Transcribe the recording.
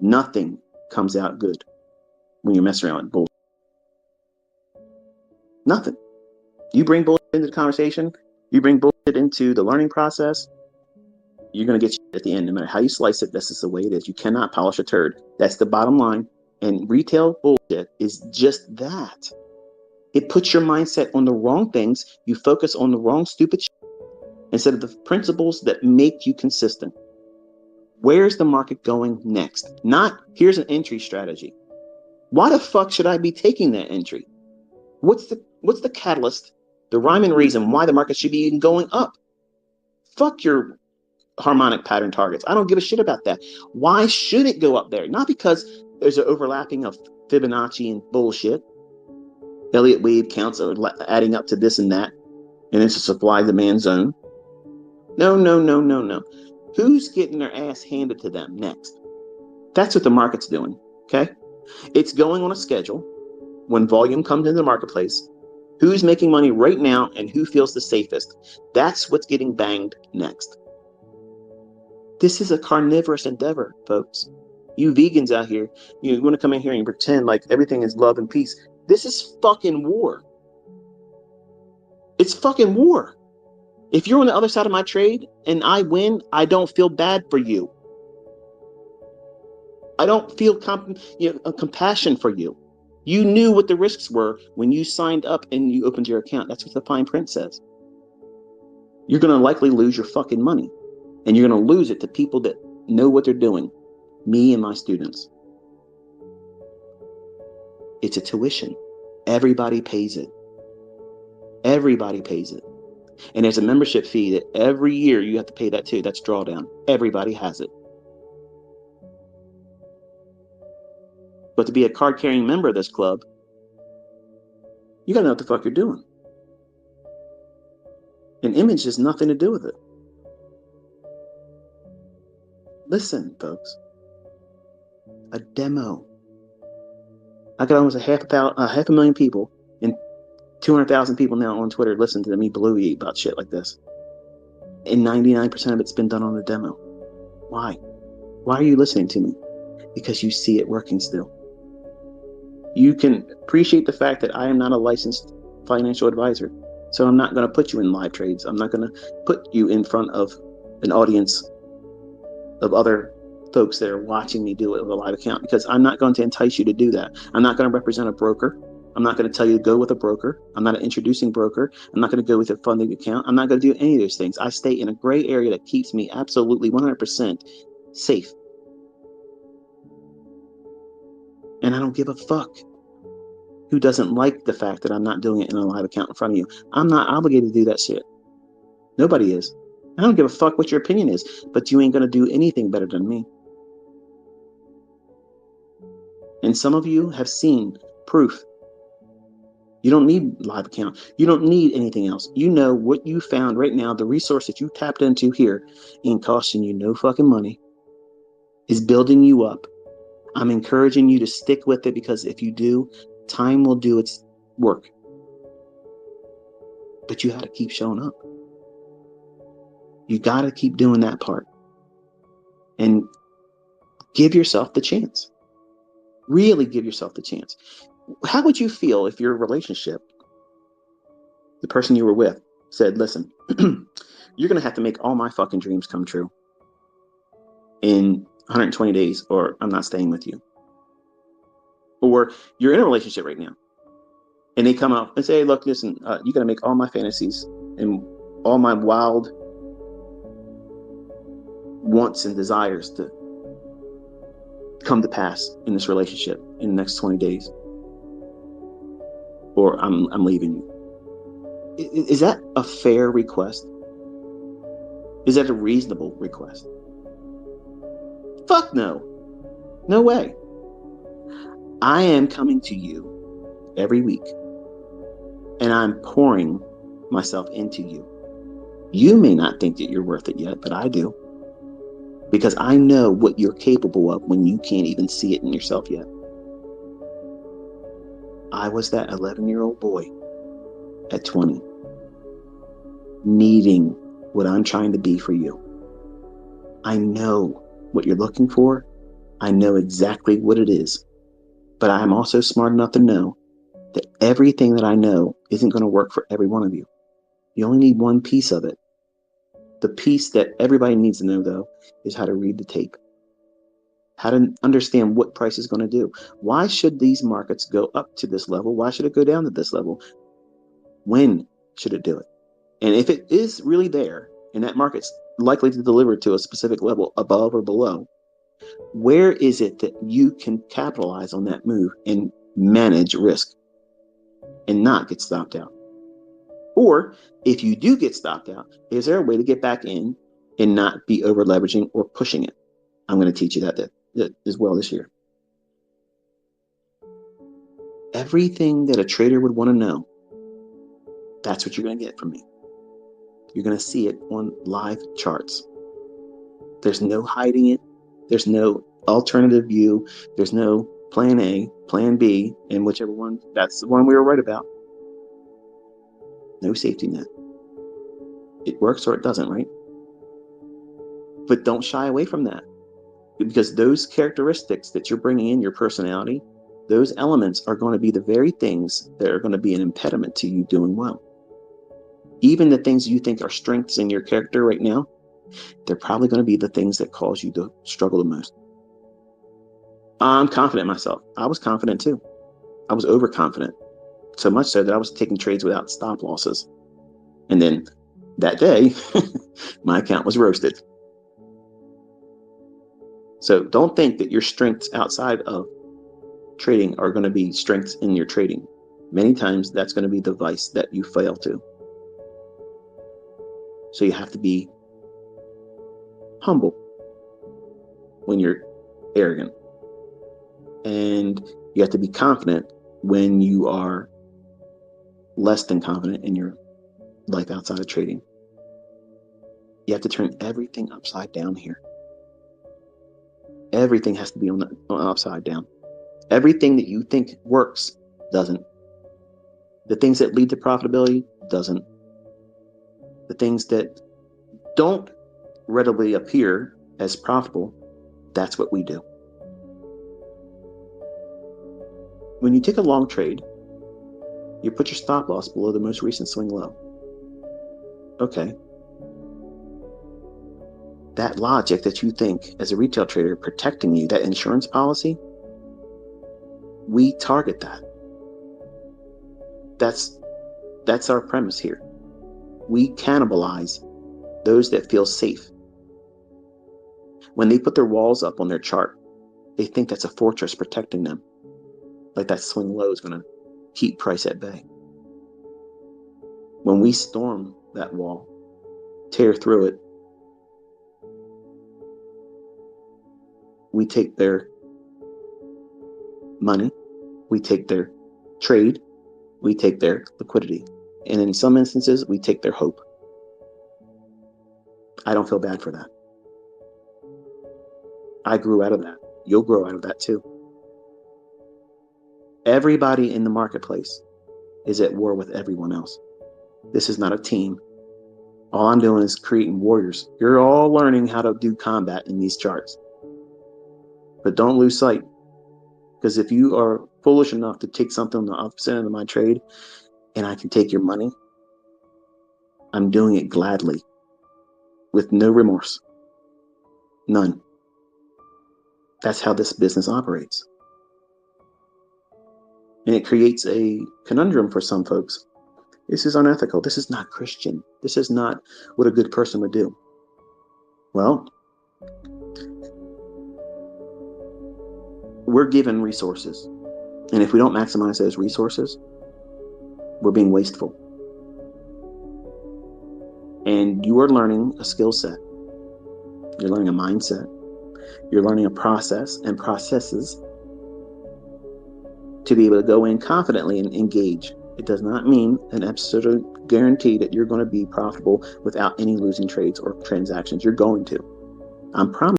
Nothing comes out good when you're messing around with bullshit. Nothing. You bring bullshit into the conversation, you bring bullshit into the learning process, you're going to get shit at the end. No matter how you slice it, this is the way it is. You cannot polish a turd. That's the bottom line. And retail bullshit is just that. It puts your mindset on the wrong things. You focus on the wrong stupid shit instead of the principles that make you consistent. Where's the market going next? Not, here's an entry strategy. Why the fuck should I be taking that entry? What's the catalyst, the rhyme and reason why the market should be even going up? Fuck your harmonic pattern targets. I don't give a shit about that. Why should it go up there? Not because there's an overlapping of Fibonacci and bullshit. Elliott wave counts are adding up to this and that, and it's a supply demand zone. No. Who's getting their ass handed to them next? That's what the market's doing, okay? It's going on a schedule. When volume comes into the marketplace, who's making money right now and who feels the safest? That's what's getting banged next. This is a carnivorous endeavor, folks. You vegans out here, you want to come in here and pretend like everything is love and peace. This is fucking war. It's fucking war. If you're on the other side of my trade and I win, I don't feel bad for you. I don't feel compassion for you. You knew what the risks were when you signed up and you opened your account. That's what the fine print says. You're going to likely lose your fucking money. And you're going to lose it to people that know what they're doing. Me and my students. It's a tuition. Everybody pays it. Everybody pays it. And there's a membership fee that every year you have to pay that too. That's drawdown. Everybody has it. But to be a card-carrying member of this club, you gotta know what the fuck you're doing. An image has nothing to do with it. Listen, folks. A demo. I got almost a half a million people and 200,000 people now on Twitter listen to me blue about shit like this. And 99% of it's been done on a demo. Why? Why are you listening to me? Because you see it working still. You can appreciate the fact that I am not a licensed financial advisor. So I'm not going to put you in live trades. I'm not going to put you in front of an audience of other folks that are watching me do it with a live account, because I'm not going to entice you to do that. I'm not going to represent a broker. I'm not going to tell you to go with a broker. I'm not an introducing broker. I'm not going to go with a funding account. I'm not going to do any of those things. I stay in a gray area that keeps me absolutely 100% safe. And I don't give a fuck who doesn't like the fact that I'm not doing it in a live account in front of you. I'm not obligated to do that shit. Nobody is. I don't give a fuck what your opinion is, but you ain't going to do anything better than me. And some of you have seen proof. You don't need live account. You don't need anything else. You know what you found right now, the resource that you tapped into here ain't costing you no fucking money, is building you up. I'm encouraging you to stick with it, because if you do, time will do its work. But you got to keep showing up. You got to keep doing that part. And give yourself the chance. Really give yourself the chance. How would you feel if your relationship, the person you were with, said, listen, you're going to have to make all my fucking dreams come true in 120 days, or I'm not staying with you. Or you're in a relationship right now, and they come out and say, look, listen, you got to make all my fantasies and all my wild wants and desires to come to pass in this relationship in the next 20 days. Or I'm leaving you. Is that a fair request? Is that a reasonable request? Fuck no. No way. I am coming to you every week, and I'm pouring myself into you. You may not think that you're worth it yet, but I do. Because I know what you're capable of when you can't even see it in yourself yet. I was that 11-year-old boy at 20, needing what I'm trying to be for you. I know what you're looking for. I know exactly what it is, but I'm also smart enough to know that everything that I know isn't going to work for every one of you. You only need one piece of it. The piece that everybody needs to know, though, is how to read the tape, how to understand what price is going to do. Why should these markets go up to this level? Why should it go down to this level? When should it do it? And if it is really there, and that market's likely to deliver to a specific level above or below, where is it that you can capitalize on that move and manage risk and not get stopped out? Or if you do get stopped out, is there a way to get back in and not be over leveraging or pushing it? I'm going to teach you that as well this year. Everything that a trader would want to know, that's what you're going to get from me. You're going to see it on live charts. There's no hiding it. There's no alternative view. There's no plan A, plan B, and whichever one, that's the one we were right about. No safety net. It works or it doesn't, right? But don't shy away from that, because those characteristics that you're bringing in, your personality, those elements are going to be the very things that are going to be an impediment to you doing well. Even the things you think are strengths in your character right now, they're probably going to be the things that cause you to struggle the most. I'm confident in myself. I was confident too. I was overconfident. So much so that I was taking trades without stop losses. And then that day, my account was roasted. So don't think that your strengths outside of trading are going to be strengths in your trading. Many times that's going to be the vice that you fail to. So you have to be humble when you're arrogant. And you have to be confident when you are less than confident in your life outside of trading. You have to turn everything upside down here. Everything has to be on upside down. Everything that you think works doesn't. The things that lead to profitability doesn't. The things that don't readily appear as profitable, that's what we do. When you take a long trade, you put your stop loss below the most recent swing low. Okay. That logic that you think as a retail trader protecting you, that insurance policy, we target that. That's our premise here. We cannibalize those that feel safe. When they put their walls up on their chart, they think that's a fortress protecting them. Like that swing low is going to keep price at bay. When we storm that wall, tear through it, we take their money, we take their trade, we take their liquidity. And in some instances, we take their hope. I don't feel bad for that. I grew out of that. You'll grow out of that too. Everybody in the marketplace is at war with everyone else. This is not a team. All I'm doing is creating warriors. You're all learning how to do combat in these charts. But don't lose sight. Because if you are foolish enough to take something on the opposite end of my trade and I can take your money, I'm doing it gladly with no remorse. None. That's how this business operates. And it creates a conundrum for some folks. This is unethical. This is not Christian. This is not what a good person would do. Well, we're given resources. And if we don't maximize those resources, we're being wasteful. And you are learning a skill set. You're learning a mindset. You're learning a process and processes to be able to go in confidently and engage. It does not mean an absolute guarantee that you're going to be profitable without any losing trades or transactions. You're going to. I'm promising.